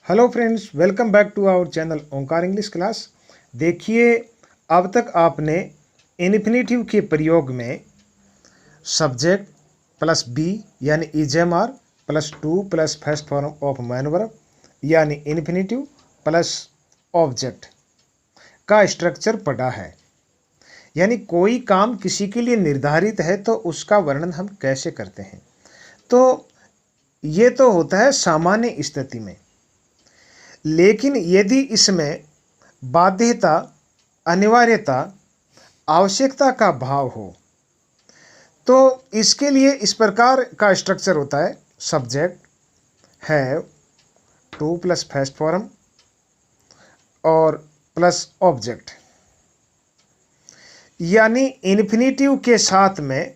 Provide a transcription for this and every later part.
Hello friends, welcome back to our channel Omkar English class. देखिए, अब तक आपने इन्फिनेटिव के प्रयोग में सब्जेक्ट प्लस बी यानी इजेमआर plus two plus first form of man verb यानी इन्फिनेटिव प्लस ऑब्जेक्ट का स्ट्रक्चर पढ़ा है। यानी कोई काम किसी के लिए निर्धारित है तो उसका वर्णन हम कैसे करते हैं। तो ये तो होता है सामान्य स्थिति में, लेकिन यदि इसमें बाध्यता, अनिवार्यता, आवश्यकता का भाव हो तो इसके लिए इस प्रकार का स्ट्रक्चर होता है। Subject, have, two plus first form और प्लस ऑब्जेक्ट। यानी इन्फिनेटिव के साथ में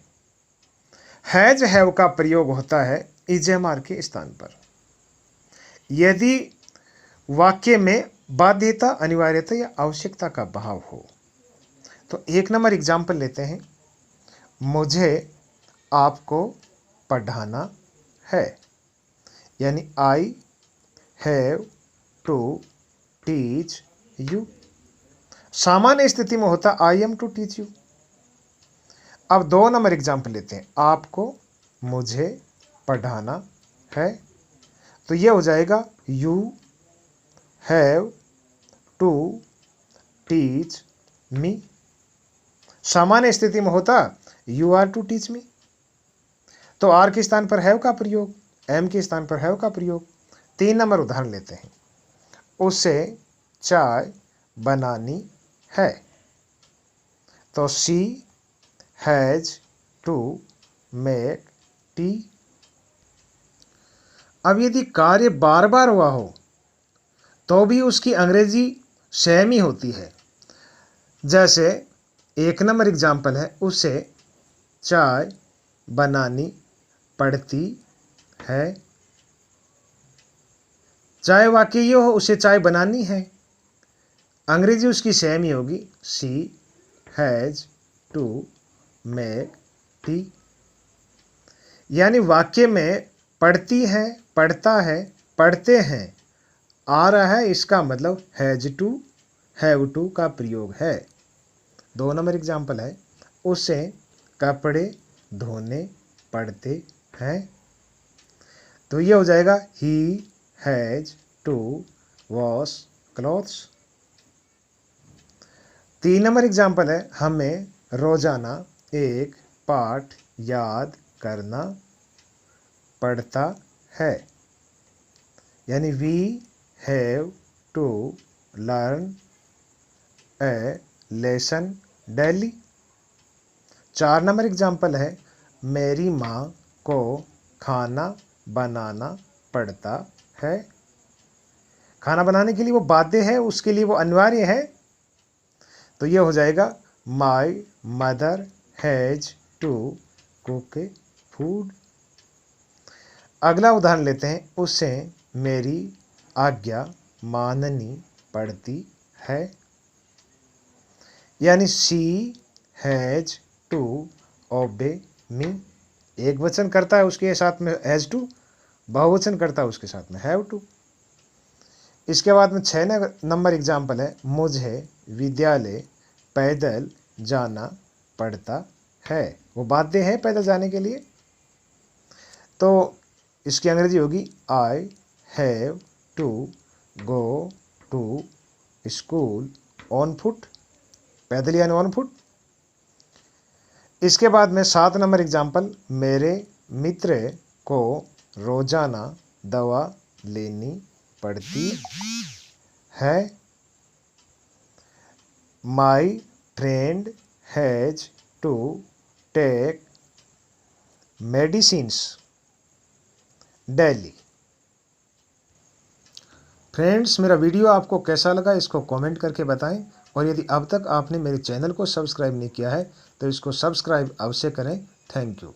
हैज, हैव का प्रयोग होता है इजेमआर के स्थान पर यदि वाक्य में बाध्यता, अनिवार्यता या आवश्यकता का भाव हो। तो एक नंबर एग्जाम्पल लेते हैं। मुझे आपको पढ़ाना है, यानी I have to teach you. सामान्य स्थिति में होता I am to teach you. अब दो नंबर एग्जाम्पल लेते हैं। आपको मुझे पढ़ाना है, तो यह हो जाएगा you have to teach me. सामान्य स्थिति में होता you are to teach me. तो आर के स्थान पर हैव का प्रयोग, एम के स्थान पर हैव का प्रयोग। तीन नंबर उदाहरण लेते हैं। उसे चाय बनानी है, तो she has to make tea. अब यदि कार्य बार बार हुआ हो तो भी उसकी अंग्रेजी सेम ही होती है। जैसे एक नंबर एग्जाम्पल है, उसे चाय बनानी पड़ती है। चाहे वाक्य ये हो उसे चाय बनानी है, अंग्रेजी उसकी सेम ही होगी, she has to make tea. यानी वाक्य में पढ़ती है, पढ़ता है, पढ़ते हैं आ रहा है, इसका मतलब हैज टू, हैव टू का प्रयोग है। दो नंबर एग्जाम्पल है, उसे कपड़े धोने पड़ते हैं, तो ये हो जाएगा he has to wash clothes. तीन नंबर एग्जाम्पल है, हमें रोजाना एक पाठ याद करना पड़ता है, यानी we have to learn a lesson daily. चार नंबर एग्जाम्पल है, मेरी माँ को खाना बनाना पड़ता है। खाना बनाने के लिए वो बाध्य है, उसके लिए वो अनिवार्य है, तो ये हो जाएगा my mother has to cook food. अगला उदाहरण लेते हैं। उसे मेरी आज्ञा माननी पड़ती है, यानी शी हैज टू ओबे मी। एक वचन करता है उसके साथ में हैज टू, बहुवचन करता है उसके साथ में हैव टू। इसके बाद में 6 नंबर एग्जाम्पल है, मुझे विद्यालय पैदल जाना पड़ता है। वो बाध्य है पैदल जाने के लिए, तो इसकी अंग्रेजी होगी I have to go to school on foot, पैदल यानी ऑन फुट। इसके बाद में 7 नंबर एग्जाम्पल, मेरे मित्र को रोजाना दवा लेनी पड़ती है। My friend has to take medicines daily. Friends, मेरा वीडियो आपको कैसा लगा इसको कमेंट करके बताएं, और यदि अब तक आपने मेरे चैनल को सब्सक्राइब नहीं किया है तो इसको सब्सक्राइब अवश्य करें। Thank you.